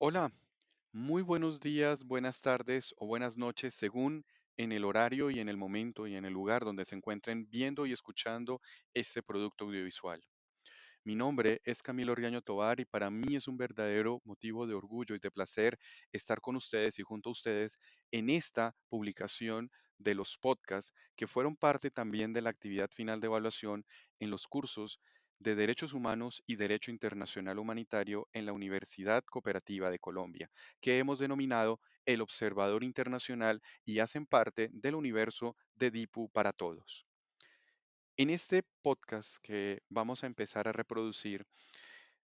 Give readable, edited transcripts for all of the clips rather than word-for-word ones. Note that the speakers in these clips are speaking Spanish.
Hola, muy buenos días, buenas tardes o buenas noches, según en el horario y en el momento y en el lugar donde se encuentren viendo y escuchando este producto audiovisual. Mi nombre es Camilo Riaño Tovar y para mí es un verdadero motivo de orgullo y de placer estar con ustedes y junto a ustedes en esta publicación de los podcasts que fueron parte también de la actividad final de evaluación en los cursos de Derechos Humanos y Derecho Internacional Humanitario en la Universidad Cooperativa de Colombia, que hemos denominado el Observador Internacional y hacen parte del universo de DIPU para todos. En este podcast que vamos a empezar a reproducir,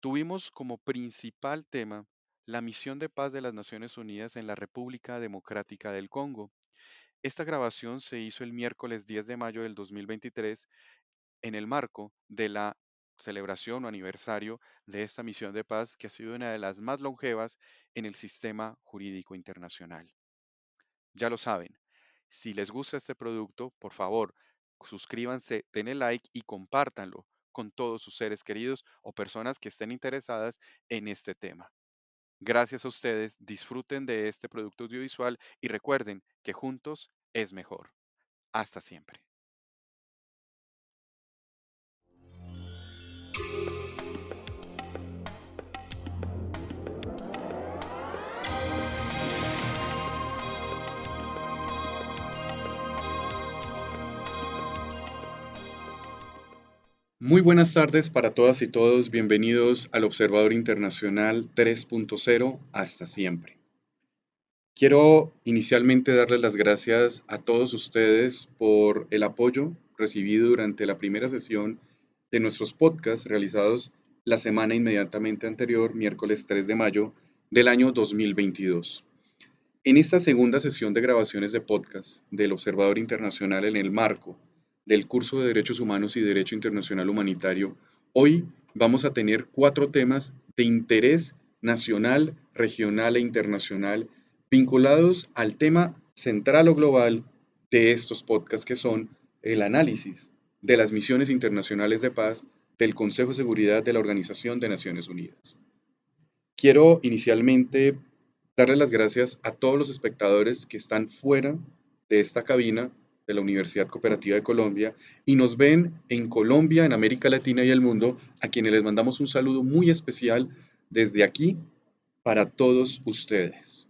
tuvimos como principal tema la misión de paz de las Naciones Unidas en la República Democrática del Congo. Esta grabación se hizo el miércoles 10 de mayo del 2023 en el marco de la celebración o aniversario de esta misión de paz que ha sido una de las más longevas en el sistema jurídico internacional. Ya lo saben, si les gusta este producto, por favor, suscríbanse, denle like y compártanlo con todos sus seres queridos o personas que estén interesadas en este tema. Gracias a ustedes, disfruten de este producto audiovisual y recuerden que juntos es mejor. Hasta siempre. Muy buenas tardes para todas y todos. Bienvenidos al Observador Internacional 3.0. Hasta siempre. Quiero inicialmente darles las gracias a todos ustedes por el apoyo recibido durante la primera sesión de nuestros podcasts realizados la semana inmediatamente anterior, miércoles 3 de mayo del año 2022. En esta segunda sesión de grabaciones de podcast del Observador Internacional en el marco del curso de Derechos Humanos y Derecho Internacional Humanitario, hoy vamos a tener 4 temas de interés nacional, regional e internacional vinculados al tema central o global de estos podcasts que son el análisis de las misiones internacionales de paz del Consejo de Seguridad de la Organización de Naciones Unidas. Quiero inicialmente darle las gracias a todos los espectadores que están fuera de esta cabina de la Universidad Cooperativa de Colombia y nos ven en Colombia, en América Latina y el mundo, a quienes les mandamos un saludo muy especial desde aquí para todos ustedes.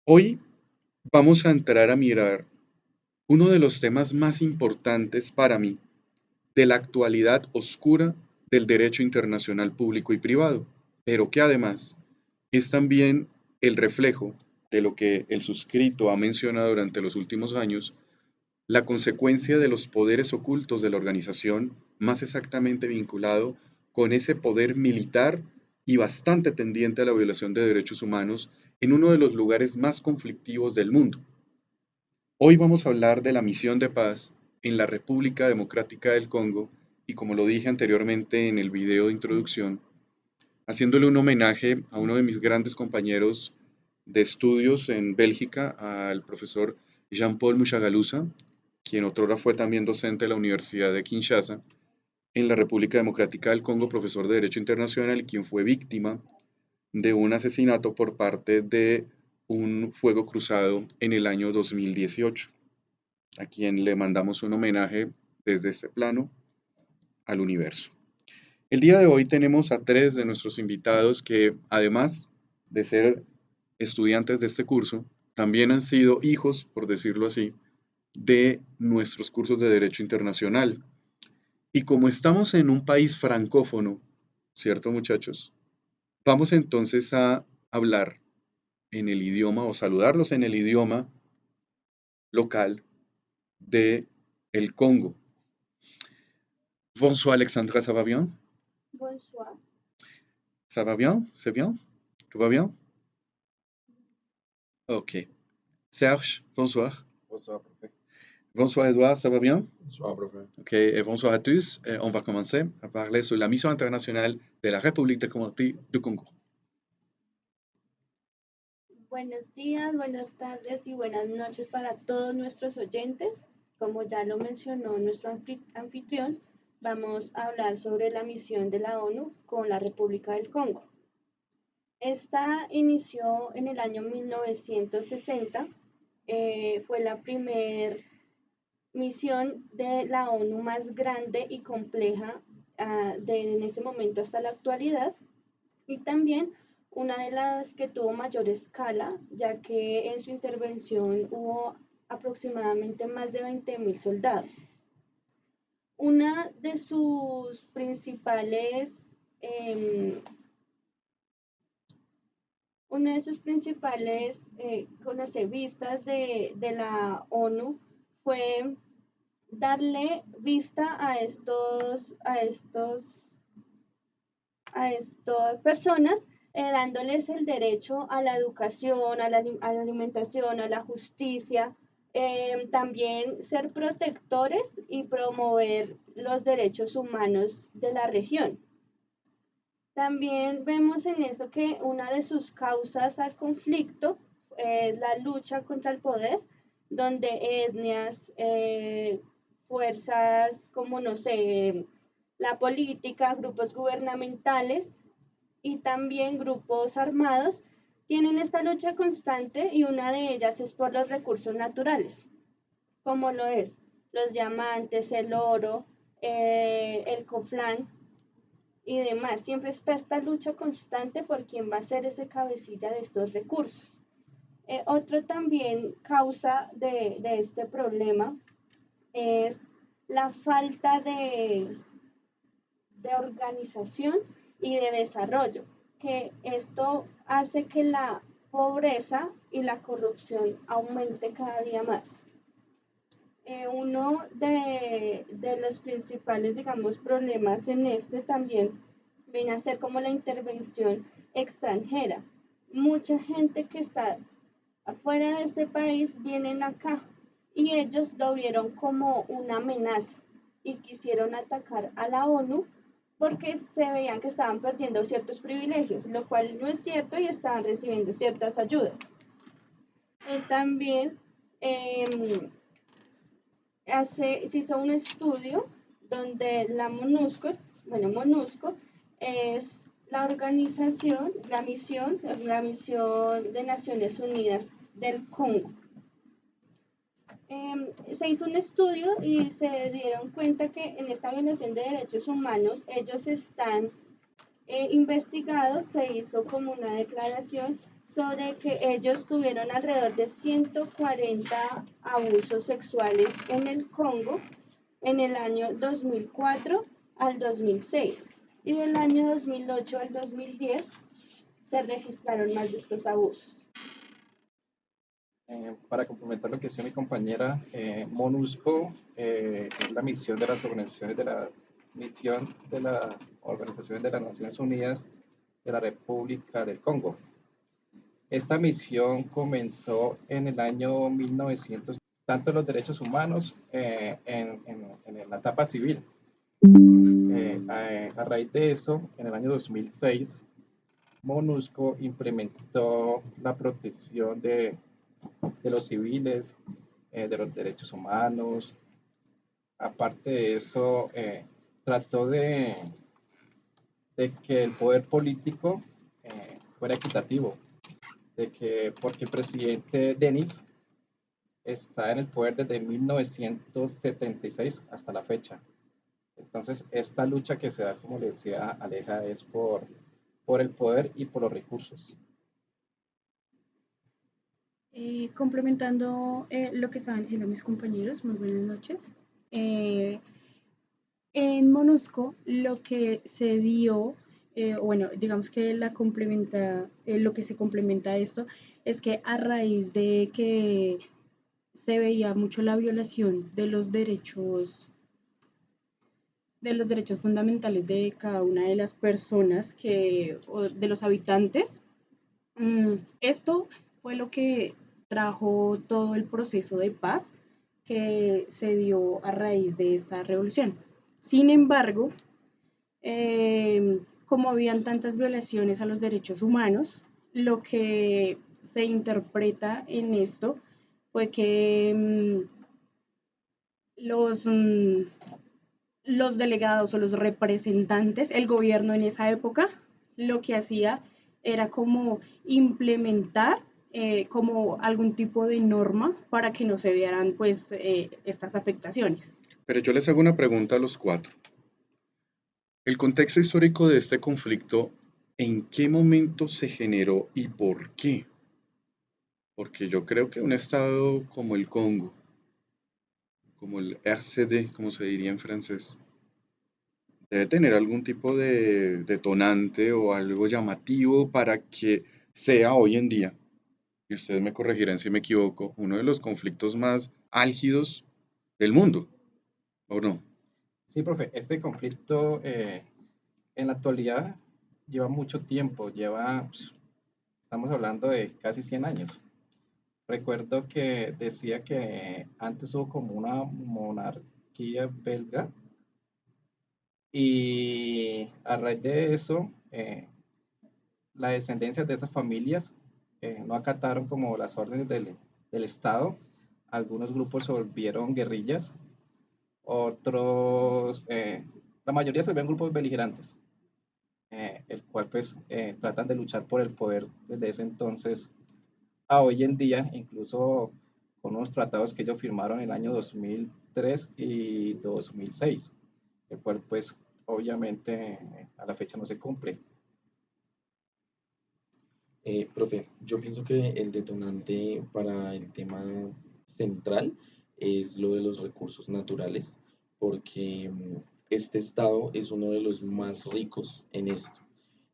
Hoy vamos a entrar a mirar uno de los temas más importantes para mí de la actualidad oscura del derecho internacional público y privado, pero que además es también el reflejo de lo que el suscrito ha mencionado durante los últimos años, la consecuencia de los poderes ocultos de la organización, más exactamente vinculado con ese poder militar y bastante tendiente a la violación de derechos humanos en uno de los lugares más conflictivos del mundo. Hoy vamos a hablar de la misión de paz en la República Democrática del Congo y como lo dije anteriormente en el video de introducción, haciéndole un homenaje a uno de mis grandes compañeros de estudios en Bélgica, al profesor Jean-Paul Mushagalusa, quien otrora fue también docente de la Universidad de Kinshasa, en la República Democrática del Congo, profesor de Derecho Internacional y quien fue víctima de un asesinato por parte de un fuego cruzado en el año 2018, a quien le mandamos un homenaje desde este plano al universo. El día de hoy tenemos a 3 de nuestros invitados que, además de ser estudiantes de este curso, también han sido hijos, por decirlo así, de nuestros cursos de Derecho Internacional. Y como estamos en un país francófono, ¿cierto, muchachos? Vamos entonces a hablar en el idioma o saludarlos en el idioma local de el Congo. Bonsoir Alexandra, ¿ça va bien? Bonsoir. ¿Ça va bien? ¿C'est bien? ¿Tout va bien? Ok. Serge, bonsoir. Bonsoir, profe. Bonsoir Edouard, ça va bien? Bonsoir, profe. Ok, et bonsoir à tous. On va commencer à parler sur la mission internationale de la République démocratique du Congo. Buenos días, buenas tardes y buenas noches para todos nuestros oyentes. Como ya lo mencionó nuestro anfitrión, vamos a hablar sobre la misión de la ONU con la República del Congo. Esta inició en el año 1960, fue la primera misión de la ONU más grande y compleja en ese momento hasta la actualidad, y también una de las que tuvo mayor escala, ya que en su intervención hubo aproximadamente más de 20.000 soldados. Una de sus principales, una de sus principales no sé, vistas de la ONU fue darle vista a estas personas, dándoles el derecho a la educación, a la alimentación, a la justicia, también ser protectores y promover los derechos humanos de la región. También vemos en eso que una de sus causas al conflicto es la lucha contra el poder, donde etnias, fuerzas como, no sé, la política, grupos gubernamentales y también grupos armados tienen esta lucha constante, y una de ellas es por los recursos naturales, como lo es los diamantes, el oro, el coflán y demás. Siempre está esta lucha constante por quién va a ser ese cabecilla de estos recursos. Otro también causa de este problema es la falta de organización y de desarrollo, que esto hace que la pobreza y la corrupción aumente cada día más. Uno de los principales, digamos, problemas en este también viene a ser como la intervención extranjera. Mucha gente que está afuera de este país vienen acá, y ellos lo vieron como una amenaza y quisieron atacar a la ONU porque se veían que estaban perdiendo ciertos privilegios, lo cual no es cierto, y estaban recibiendo ciertas ayudas. También eh, se hizo un estudio donde MONUSCO es la organización, la misión de Naciones Unidas del Congo. Se hizo un estudio y se dieron cuenta que en esta violación de derechos humanos ellos están investigados. Se hizo como una declaración sobre que ellos tuvieron alrededor de 140 abusos sexuales en el Congo en el año 2004 al 2006, y del año 2008 al 2010 se registraron más de estos abusos. Para complementar lo que decía mi compañera, MONUSCO es la misión de las organizaciones de la Organizaciones de las Naciones Unidas de la República del Congo. Esta misión comenzó en el año 1900, tanto los derechos humanos en la etapa civil. A raíz de eso, en el año 2006, MONUSCO implementó la protección de los civiles, de los derechos humanos. Aparte de eso, trató de que el poder político fuera equitativo, porque el presidente Denis está en el poder desde 1976 hasta la fecha. Entonces, esta lucha que se da, como le decía Aleja, es por el poder y por los recursos. Complementando lo que estaban diciendo mis compañeros, muy buenas noches. En MONUSCO lo que se dio, bueno, digamos que lo que se complementa a esto es que a raíz de que se veía mucho la violación de los derechos fundamentales de cada una de las personas o de los habitantes. Esto fue lo que trajo todo el proceso de paz que se dio a raíz de esta revolución. Sin embargo, como habían tantas violaciones a los derechos humanos, lo que se interpreta en esto fue que los delegados o los representantes, el gobierno en esa época, lo que hacía era como implementar como algún tipo de norma para que no se vieran pues estas afectaciones. Pero yo les hago una pregunta a los cuatro. El contexto histórico de este conflicto, ¿en qué momento se generó y por qué? Porque yo creo que un estado como el Congo, como el RCD, como se diría en francés, debe tener algún tipo de detonante o algo llamativo para que sea hoy en día, y ustedes me corregirán si me equivoco, uno de los conflictos más álgidos del mundo, ¿o no? Sí, profe, este conflicto en la actualidad lleva mucho tiempo, estamos hablando de casi 100 años. Recuerdo que decía que antes hubo como una monarquía belga y a raíz de eso, la descendencia de esas familias no acataron como las órdenes del Estado. Algunos grupos se volvieron guerrillas, otros, la mayoría se volvieron grupos beligerantes, el cual pues tratan de luchar por el poder desde ese entonces a hoy en día, incluso con unos tratados que ellos firmaron en el año 2003 y 2006, el cual pues obviamente a la fecha no se cumple. Profe, yo pienso que el detonante para el tema central es lo de los recursos naturales, porque este estado es uno de los más ricos en esto.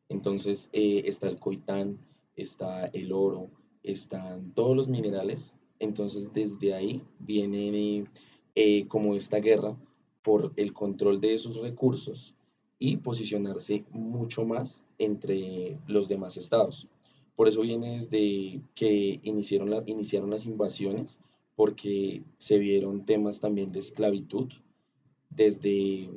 Entonces está el coltán, está el oro, están todos los minerales. Entonces desde ahí viene como esta guerra por el control de esos recursos y posicionarse mucho más entre los demás estados. Por eso viene desde que iniciaron las invasiones, porque se vieron temas también de esclavitud desde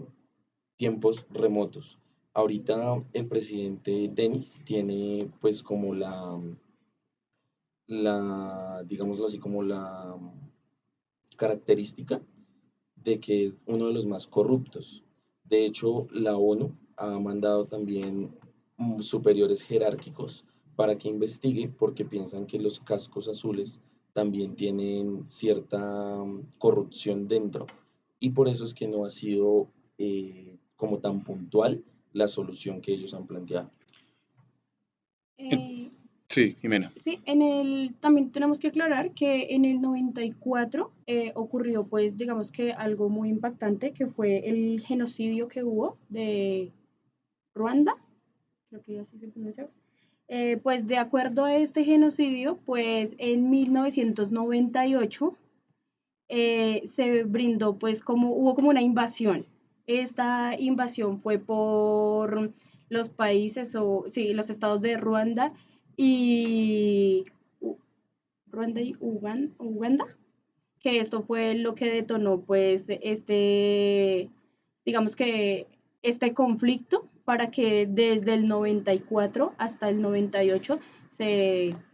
tiempos remotos. Ahorita el presidente Denis tiene pues como digámoslo así, como la característica de que es uno de los más corruptos. De hecho, la ONU ha mandado también superiores jerárquicos para que investigue porque piensan que los cascos azules también tienen cierta corrupción dentro y por eso es que no ha sido como tan puntual la solución que ellos han planteado. En- Eh, Sí, Jimena. Sí, también tenemos que aclarar que en el 94 ocurrió, pues, digamos que algo muy impactante, que fue el genocidio que hubo de Ruanda, creo que así se pronuncia. Pues, de acuerdo a este genocidio, pues, en 1998 se brindó, pues, hubo como una invasión. Esta invasión fue por los países, sí, los estados de y Ruanda y Uganda, que esto fue lo que detonó pues digamos que este conflicto para que desde el 94 hasta el 98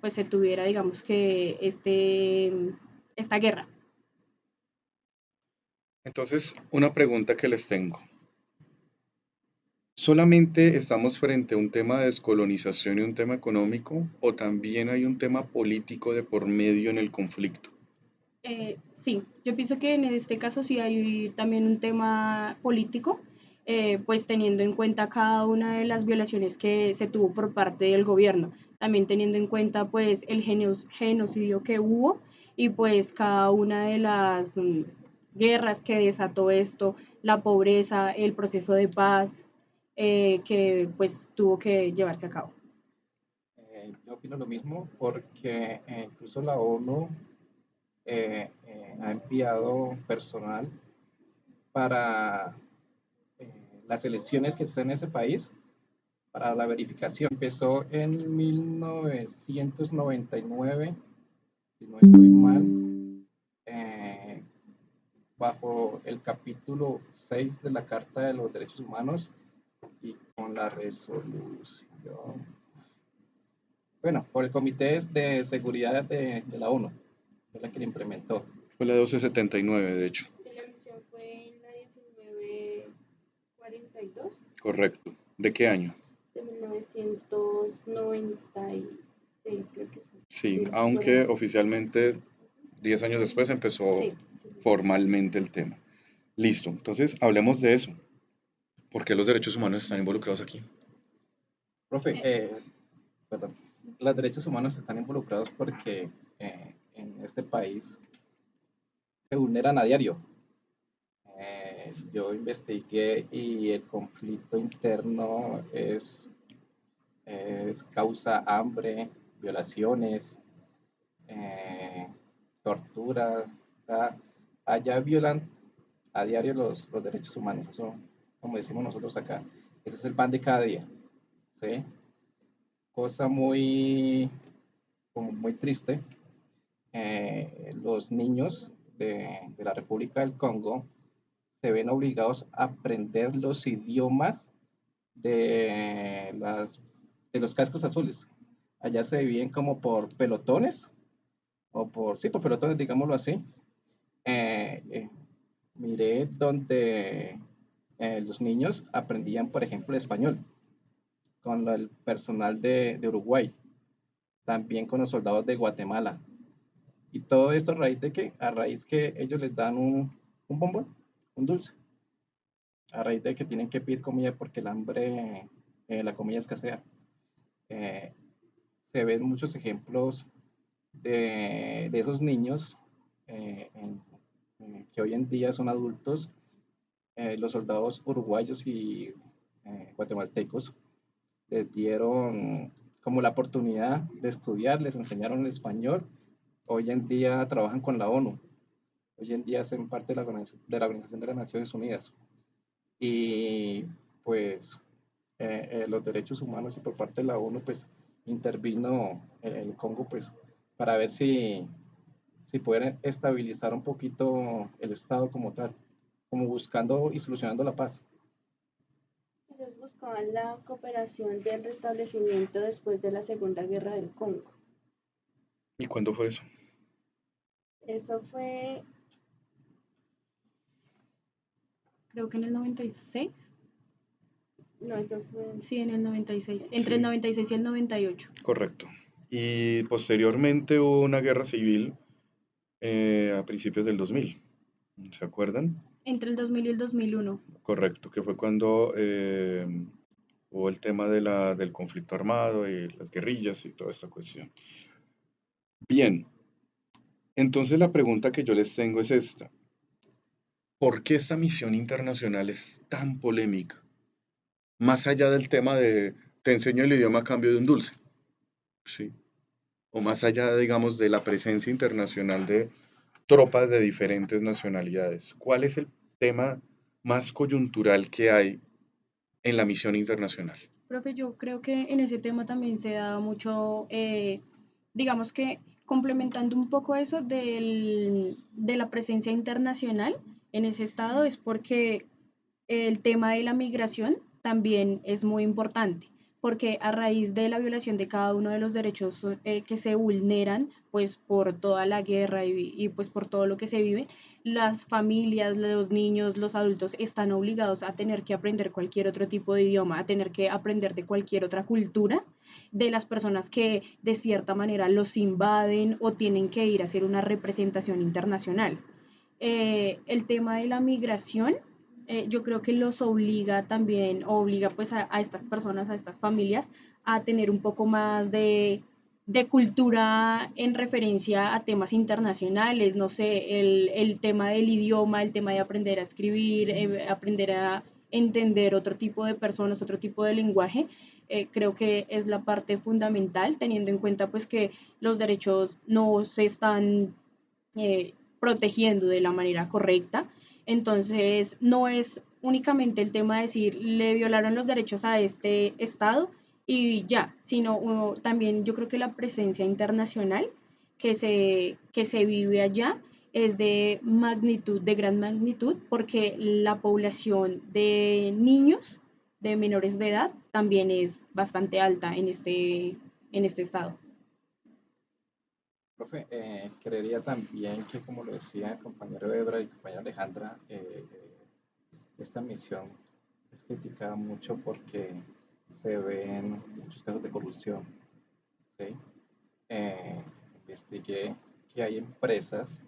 pues se tuviera digamos que esta guerra. Entonces, una pregunta que les tengo. ¿Solamente estamos frente a un tema de descolonización y un tema económico o también hay un tema político de por medio en el conflicto? Sí, yo pienso que en este caso sí hay también un tema político, pues teniendo en cuenta cada una de las violaciones que se tuvo por parte del gobierno, también teniendo en cuenta pues el genocidio que hubo y pues cada una de las guerras que desató esto, la pobreza, el proceso de paz que pues tuvo que llevarse a cabo. Yo opino lo mismo porque incluso la ONU ha enviado personal para las elecciones que se hacen en ese país para la verificación. Empezó en 1999, si no estoy mal, eh, bajo el capítulo 6 de la Carta de los Derechos Humanos y con la resolución, bueno, por el Comité de Seguridad de la ONU, que es la que lo implementó. Fue la 1279, de hecho. La emisión fue en la 1942 Correcto. ¿De qué año? de 1996, creo que fue. Sí, Sí, por aunque ahí. oficialmente 10 años después empezó Sí, sí, sí. formalmente el tema. Listo, entonces hablemos de eso. ¿Por qué los derechos humanos están involucrados aquí? Profe, Eh, perdón, los derechos humanos están involucrados porque en este país se vulneran a diario. Yo investigué y el conflicto interno causa hambre, violaciones, eh, tortura. O sea, allá violan a diario los derechos humanos. Eso, como decimos nosotros acá, ese es el pan de cada día. ¿Sí? Cosa muy, como muy triste. Los niños de la República del Congo se ven obligados a aprender los idiomas de, las, de los cascos azules. Allá se dividen como por pelotones, sí, por pelotones, digámoslo así. Eh, eh, Miré donde los niños aprendían, por ejemplo, español con el personal de Uruguay, también con los soldados de Guatemala. Y todo esto a raíz de qué? A raíz que ellos les dan un bombón, un dulce, a raíz de que tienen que pedir comida porque el hambre, la comida escasea. Eh, Se ven muchos ejemplos de esos niños que hoy en día son adultos, los soldados uruguayos y guatemaltecos les dieron como la oportunidad de estudiar, les enseñaron el español. Hoy en día trabajan con la ONU, hoy en día hacen parte de la Organización de las Naciones Unidas. Y pues los derechos humanos y por parte de la ONU pues intervino el Congo pues para ver si pueden estabilizar un poquito el Estado como tal, como buscando y solucionando la paz. Ellos buscaban la cooperación del restablecimiento después de la Segunda Guerra del Congo. ¿Y cuándo fue eso? Eso fue, Creo que en el 96. no, eso fue, Sí, en el 96. Entre el Sí, 96 y el 98. correcto. Y posteriormente hubo una guerra civil a principios del 2000. ¿Se acuerdan? Entre el 2000 y el 2001. Correcto, que fue cuando hubo el tema del conflicto armado y las guerrillas y toda esta cuestión. Bien, entonces la pregunta que yo les tengo es esta. ¿Por qué esta misión internacional es tan polémica? Más allá del tema de te enseño el idioma a cambio de un dulce, ¿sí? O más allá, digamos, de la presencia internacional de tropas de diferentes nacionalidades. ¿Cuál es el tema más coyuntural que hay en la misión internacional? Profe, yo creo que en ese tema también se da mucho, digamos que complementando un poco eso de la presencia internacional en ese estado, es porque el tema de la migración también es muy importante, porque a raíz de la violación de cada uno de los derechos que se vulneran, pues por toda la guerra y pues por todo lo que se vive, las familias, los niños, los adultos están obligados a tener que aprender cualquier otro tipo de idioma, a tener que aprender de cualquier otra cultura de las personas que de cierta manera los invaden o tienen que ir a hacer una representación internacional. El tema de la migración, yo creo que los obliga también, obliga pues a estas personas, a estas familias, a tener un poco más de cultura en referencia a temas internacionales, no sé, el tema del idioma, el tema de aprender a escribir, aprender a entender otro tipo de personas, otro tipo de lenguaje, creo que es la parte fundamental, teniendo en cuenta pues que los derechos no se están protegiendo de la manera correcta. Entonces, no es únicamente el tema de decir, le violaron los derechos a este Estado y ya, sino también yo creo que la presencia internacional que se vive allá es de magnitud, de gran magnitud, porque la población de niños, de menores de edad, también es bastante alta en este estado. Profe, creería también que, como lo decía el compañero Ebra y el compañera Alejandra, esta misión es criticada mucho porque se ven muchos casos de corrupción. ¿Sí? Investigué que hay empresas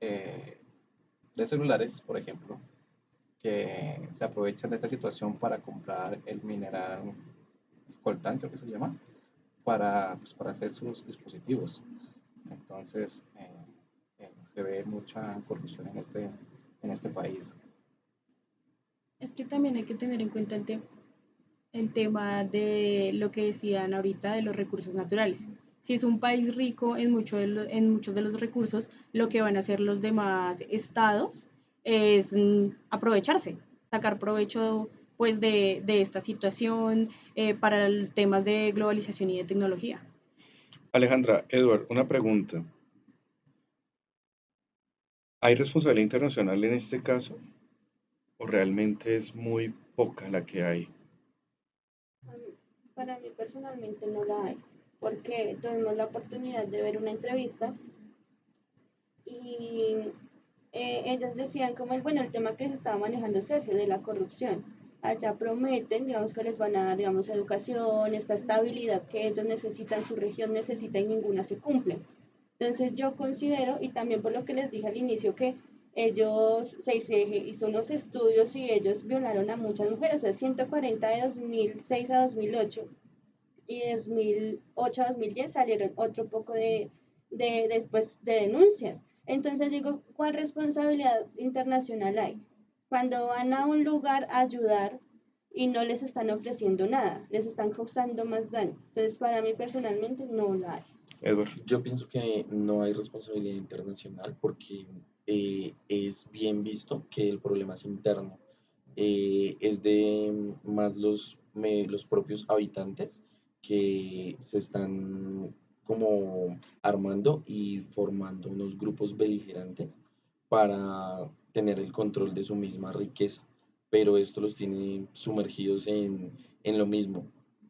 eh, de celulares, por ejemplo, que se aprovechan de esta situación para comprar el mineral coltán, creo que se llama, pues, para hacer sus dispositivos. Entonces, se ve mucha corrupción en este país. Es que también hay que tener en cuenta el tema de lo que decían ahorita de los recursos naturales. Si es un país rico en muchos de los recursos, lo que van a hacer los demás estados es aprovecharse, sacar provecho pues de esta situación para temas de globalización y de tecnología. Alejandra, Edward, una pregunta. ¿Hay responsabilidad internacional en este caso o realmente es muy poca la que hay? Para mí personalmente no la hay, porque tuvimos la oportunidad de ver una entrevista y ellos decían como bueno, el tema que se estaba manejando Sergio de la corrupción. Allá prometen, digamos, que les van a dar, digamos, educación, esta estabilidad que ellos necesitan, su región necesita y ninguna se cumple. Entonces yo considero, y también por lo que les dije al inicio, que ellos, hizo unos estudios y ellos violaron a muchas mujeres, o sea, 140 de 2006 a 2008 y de 2008 a 2010 salieron otro poco después de denuncias. Entonces digo, ¿cuál responsabilidad internacional hay? Cuando van a un lugar a ayudar y no les están ofreciendo nada, les están causando más daño. Entonces, para mí personalmente no la hay. Edward, Yo pienso que no hay responsabilidad internacional porque es bien visto que el problema es interno. Es de más los propios habitantes que se están como armando y formando unos grupos beligerantes para tener el control de su misma riqueza, pero esto los tiene sumergidos en lo mismo.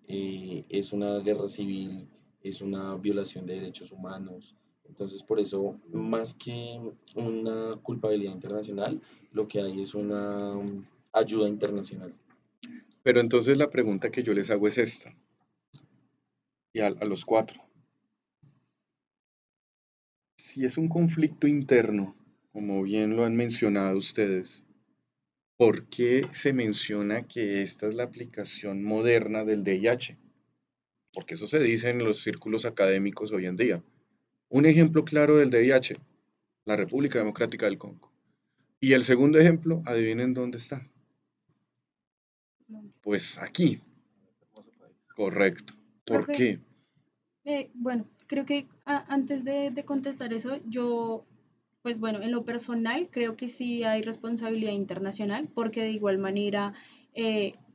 Es una guerra civil, es una violación de derechos humanos. Entonces, por eso, más que una culpabilidad internacional, lo que hay es una ayuda internacional. pero entonces la pregunta que yo les hago es esta, y a los cuatro. Si es un conflicto interno, como bien lo han mencionado ustedes, ¿por qué se menciona que esta es la aplicación moderna del DIH? Porque eso se dice en los círculos académicos hoy en día. Un ejemplo claro del DIH, la República Democrática del Congo. Y el segundo ejemplo, adivinen dónde está. Pues aquí, correcto. ¿Por Profe, qué? bueno, creo que antes de contestar eso, yo, pues bueno, en lo personal creo que sí hay responsabilidad internacional porque de igual manera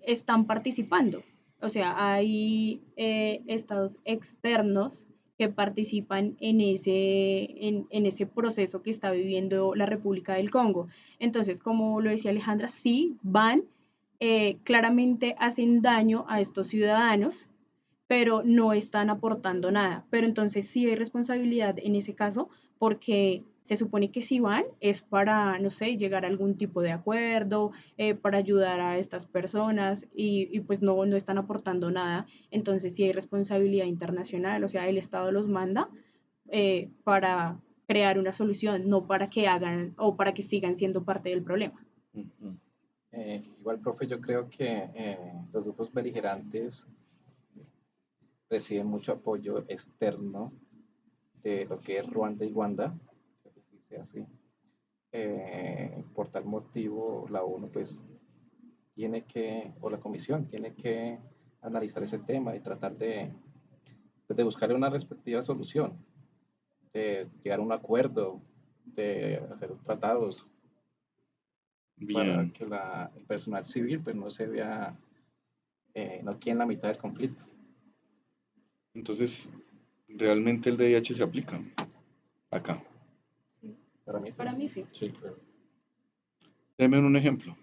están participando. O sea, hay estados externos que participan en ese proceso que está viviendo la República del Congo. Entonces, como lo decía Alejandra, sí van, claramente hacen daño a estos ciudadanos, pero no están aportando nada. Pero entonces sí hay responsabilidad en ese caso porque se supone que si van es para, no sé, llegar a algún tipo de acuerdo, para ayudar a estas personas y pues no están aportando nada. Entonces sí hay responsabilidad internacional, o sea, el Estado los manda para crear una solución, no para que hagan o para que sigan siendo parte del problema. Ujú. Igual, profe, yo creo que los grupos beligerantes reciben mucho apoyo externo de lo que es Ruanda y Uganda, creo que sí sea así. Por tal motivo, la ONU pues tiene que, o la Comisión tiene que analizar ese tema y tratar de buscarle una respectiva solución, de llegar a un acuerdo, de hacer tratados para Bien, que el personal civil pues no se vea, no quede en la mitad del conflicto. entonces, ¿realmente el DIH se aplica acá? Sí. Para mí sí. Para mí sí. Sí, claro. Deme un ejemplo.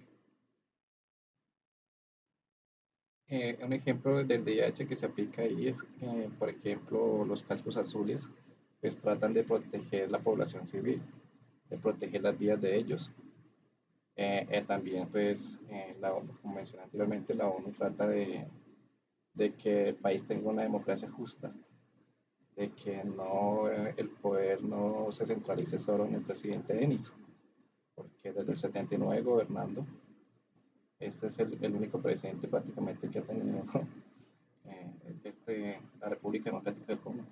Un ejemplo del DIH que se aplica ahí es, por ejemplo, los cascos azules, pues tratan de proteger la población civil, de proteger las vidas de ellos. También, pues, como mencioné anteriormente, la ONU trata de que el país tenga una democracia justa, de que no, el poder no se centralice solo en el presidente Denis, porque desde el 79 gobernando, este es el único presidente prácticamente que ha tenido la República Democrática del Congo.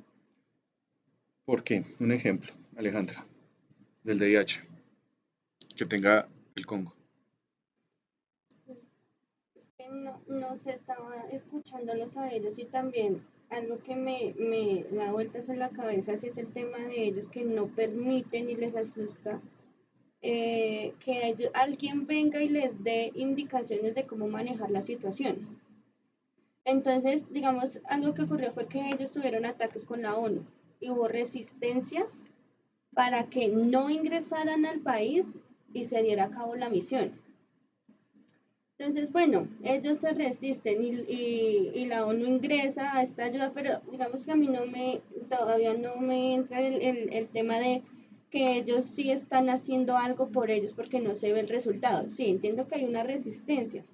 ¿Por qué? Un ejemplo, Alejandra, del DIH, que tenga el Congo. Pues, es que no se estaba escuchándolos a ellos y también algo que me da vueltas en la cabeza si es el tema de ellos que no permiten y les asusta que alguien venga y les dé indicaciones de cómo manejar la situación. Entonces, digamos, algo que ocurrió fue que ellos tuvieron ataques con la ONU y hubo resistencia para que no ingresaran al país y se diera a cabo la misión. Entonces, bueno, ellos se resisten y la ONU ingresa a esta ayuda, pero digamos que a mí todavía no me entra el tema de que ellos sí están haciendo algo por ellos porque no se ve el resultado. Sí, entiendo que hay una resistencia,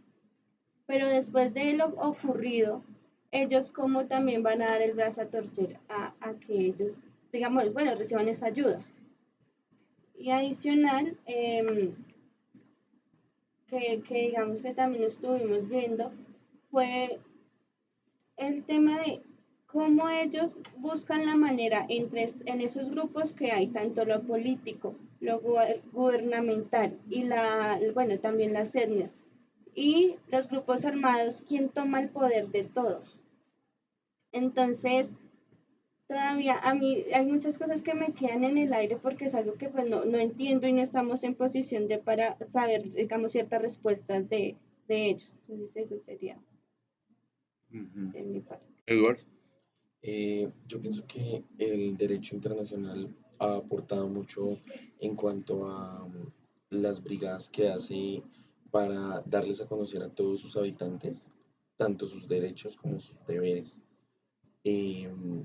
pero después de lo ocurrido, ellos como también van a dar el brazo a torcer a que ellos, digamos, bueno, reciban esa ayuda. Y adicional, que digamos que también estuvimos viendo, fue el tema de cómo ellos buscan la manera en esos grupos que hay, tanto lo político, lo gubernamental y bueno, también las etnias y los grupos armados, quién toma el poder de todo. Entonces, todavía a mí hay muchas cosas que me quedan en el aire porque es algo que pues no entiendo y no estamos en posición de para saber, digamos, ciertas respuestas de ellos. Entonces, eso sería Ujú. de mi parte. Eduard, Yo pienso que el derecho internacional ha aportado mucho en cuanto a las brigadas que hace para darles a conocer a todos sus habitantes, tanto sus derechos como sus deberes. Em,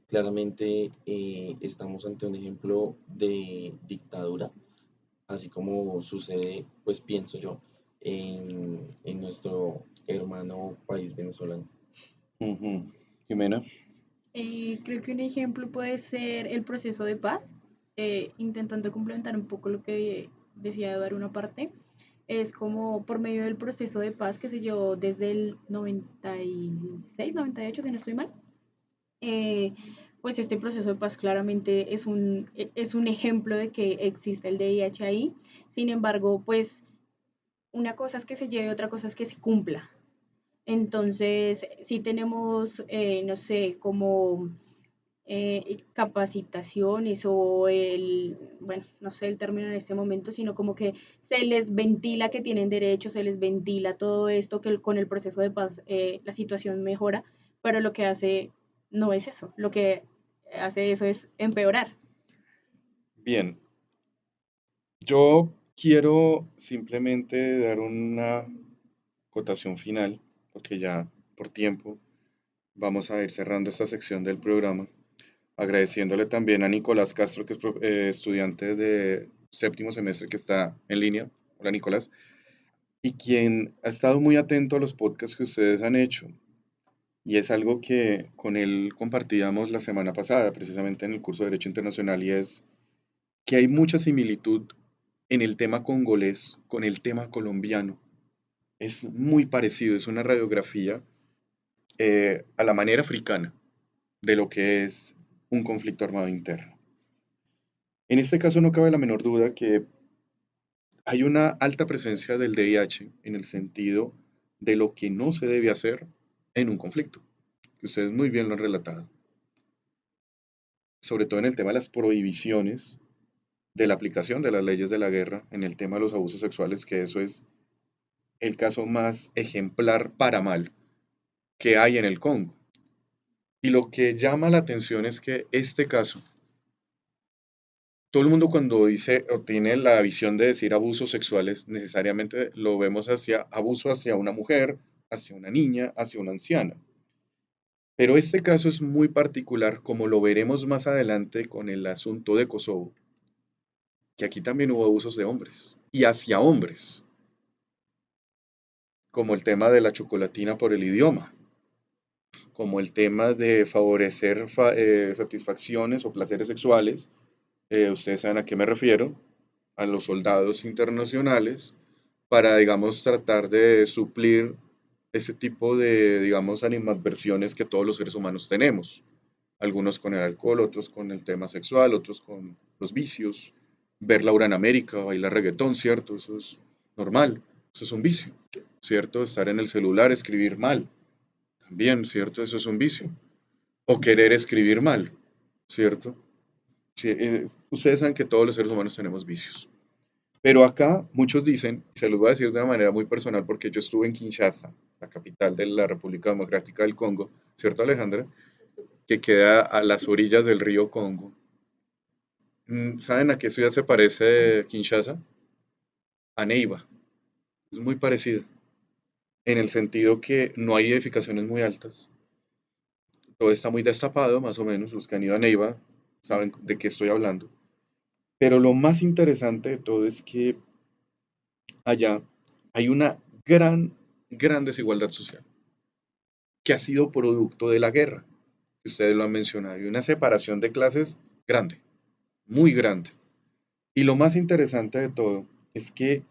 Claramente estamos ante un ejemplo de dictadura, así como sucede, pues pienso yo, en nuestro hermano país venezolano. ujú. Jimena, Creo que un ejemplo puede ser el proceso de paz, intentando complementar un poco lo que decía Eduardo una parte. Es como por medio del proceso de paz que se llevó desde el 96, 98, si no estoy mal. eh, pues este proceso de paz claramente es un ejemplo de que existe el DIH ahí. Sin embargo, pues una cosa es que se lleve, otra cosa es que se cumpla. Entonces, si tenemos, no sé, como capacitaciones o bueno, no sé el término en este momento, sino como que se les ventila que tienen derechos, se les ventila todo esto, que con el proceso de paz la situación mejora, pero lo que hace no es eso, lo que hace eso es empeorar. bien, yo quiero simplemente dar una cotación final, porque ya por tiempo vamos a ir cerrando esta sección del programa, agradeciéndole también a Nicolás Castro, que es estudiante de séptimo semestre que está en línea. Hola Nicolás. Y quien ha estado muy atento a los podcasts que ustedes han hecho. Y es algo que con él compartíamos la semana pasada, precisamente en el curso de Derecho Internacional, y es que hay mucha similitud en el tema congolés con el tema colombiano. Es muy parecido, es una radiografía a la manera africana de lo que es un conflicto armado interno. En este caso no cabe la menor duda que hay una alta presencia del DIH en el sentido de lo que no se debe hacer en un conflicto, que ustedes muy bien lo han relatado, sobre todo en el tema de las prohibiciones de la aplicación de las leyes de la guerra, en el tema de los abusos sexuales, que eso es el caso más ejemplar para mal que hay en el Congo. Y lo que llama la atención es que este caso, todo el mundo cuando dice o tiene la visión de decir abusos sexuales, necesariamente lo vemos hacia abuso hacia una mujer, hacia una niña, hacia una anciana. Pero este caso es muy particular, como lo veremos más adelante con el asunto de Kosovo, que aquí también hubo abusos de hombres y hacia hombres, como el tema de la chocolatina por el idioma. como el tema de favorecer satisfacciones o placeres sexuales, ustedes saben a qué me refiero, a los soldados internacionales, para, digamos, tratar de suplir ese tipo de, digamos, animadversiones que todos los seres humanos tenemos. Algunos con el alcohol, otros con el tema sexual, otros con los vicios. Ver Laura en América, bailar reggaetón, ¿cierto? Eso es normal, eso es un vicio, ¿cierto? Estar en el celular, escribir mal, también, ¿cierto? Eso es un vicio. O querer escribir mal, ¿cierto? Sí, ustedes saben que todos los seres humanos tenemos vicios. Pero acá muchos dicen, y se los voy a decir de una manera muy personal porque yo estuve en Kinshasa, la capital de la República Democrática del Congo, ¿cierto, Alejandra? Que queda a las orillas del río Congo. ¿Saben a qué ciudad se parece Kinshasa? A Neiva. Es muy parecida, en el sentido que no hay edificaciones muy altas. Todo está muy destapado, más o menos. Los que han ido a Neiva saben de qué estoy hablando. Pero lo más interesante de todo es que allá hay una gran desigualdad social que ha sido producto de la guerra, que ustedes lo han mencionado, y una separación de clases grande, muy grande. Y lo más interesante de todo es que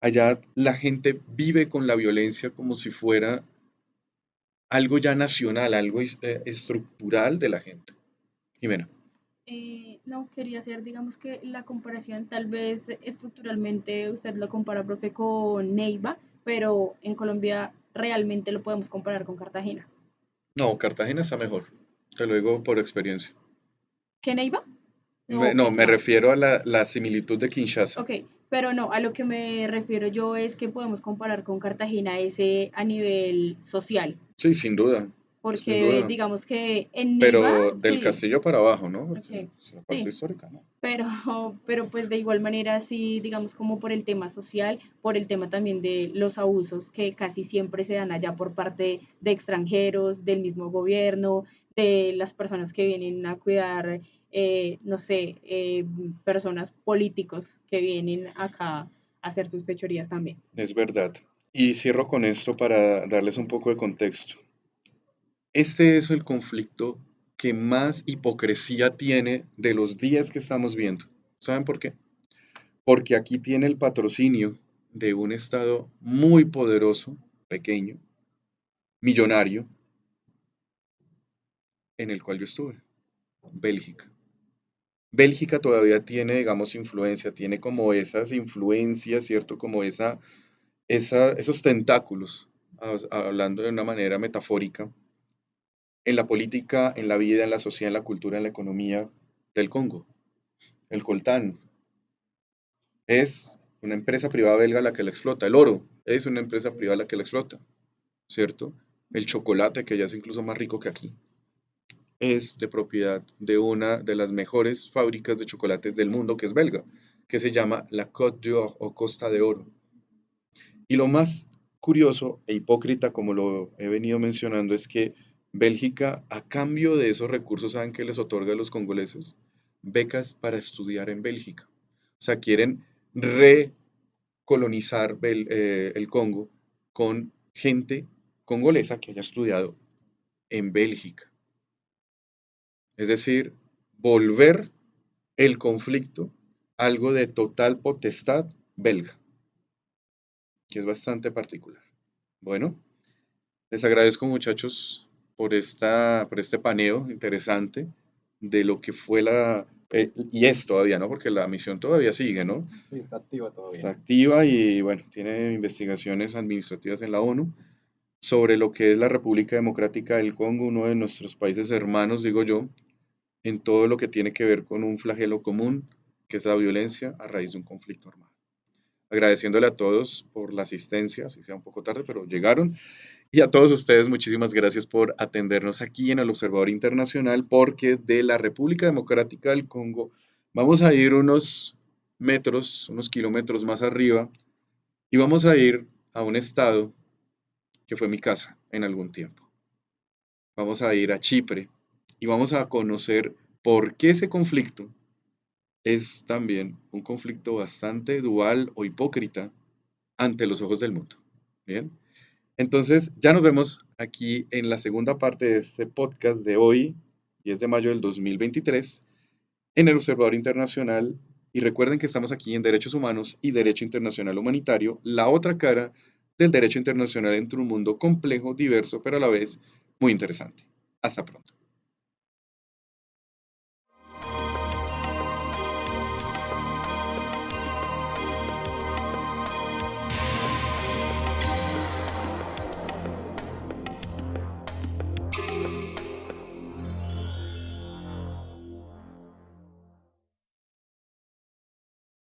allá la gente vive con la violencia como si fuera algo ya nacional, algo estructural de la gente. Jimena. No, quería hacer, digamos que la comparación, tal vez estructuralmente usted lo compara, profe, con Neiva, pero en Colombia realmente lo podemos comparar con Cartagena. No, Cartagena está mejor, te lo digo por experiencia. ¿Qué Neiva? No, ok, No, me no. refiero a la similitud de Kinshasa. Ok, pero no, a lo que me refiero yo es que podemos comparar con Cartagena ese a nivel social, Sí, sin duda, sin porque duda. digamos que en Neiva, Pero del sí, castillo para abajo, ¿no? Porque ok, es la parte sí, histórica, ¿no? pero, pero pues de igual manera sí, digamos como por el tema social, por el tema también de los abusos que casi siempre se dan allá por parte de extranjeros, del mismo gobierno, de las personas que vienen a cuidar, no sé, personas políticos que vienen acá a hacer sus fechorías también. Es verdad. Y cierro con esto para darles un poco de contexto. Este es el conflicto que más hipocresía tiene de los días que estamos viendo. ¿Saben por qué? Porque aquí tiene el patrocinio de un estado muy poderoso, pequeño, millonario, en el cual yo estuve, Bélgica. Bélgica todavía tiene, digamos, influencia, tiene como esas influencias, ¿cierto? Como esos tentáculos, hablando de una manera metafórica, en la política, en la vida, en la sociedad, en la cultura, en la economía del Congo. El coltán es una empresa privada belga la que la explota. El oro es una empresa privada la que la explota, ¿cierto? El chocolate, que ya es incluso más rico que aquí, es de propiedad de una de las mejores fábricas de chocolates del mundo, que es belga, que se llama la Côte d'Or o Costa de Oro. Y lo más curioso e hipócrita, como lo he venido mencionando, es que Bélgica, a cambio de esos recursos, ¿saben qué les otorga a los congoleses? Becas para estudiar en Bélgica. O sea, quieren recolonizar el Congo con gente congolesa que haya estudiado en Bélgica. Es decir, volver el conflicto algo de total potestad belga, que es bastante particular. Bueno, les agradezco muchachos por este paneo interesante de lo que fue y es todavía, ¿no? Porque la misión todavía sigue, ¿no? Sí, está activa Está todavía. activa y bueno, tiene investigaciones administrativas en la ONU sobre lo que es la República Democrática del Congo, uno de nuestros países hermanos, digo yo, en todo lo que tiene que ver con un flagelo común, que es la violencia a raíz de un conflicto armado. Agradeciéndole a todos por la asistencia, si sea un poco tarde, pero llegaron. Y a todos ustedes, muchísimas gracias por atendernos aquí en el Observador Internacional, porque de la República Democrática del Congo vamos a ir unos metros, unos kilómetros más arriba, y vamos a ir a un estado que fue mi casa en algún tiempo. Vamos a ir a Chipre y vamos a conocer por qué ese conflicto es también un conflicto bastante dual o hipócrita ante los ojos del mundo. Bien, Entonces, ya nos vemos aquí en la segunda parte de este podcast de hoy, 10 de mayo del 2023, en el Observador Internacional. Y recuerden que estamos aquí en Derechos Humanos y Derecho Internacional Humanitario, la otra cara del derecho internacional entre un mundo complejo, diverso, pero a la vez muy interesante. Hasta pronto.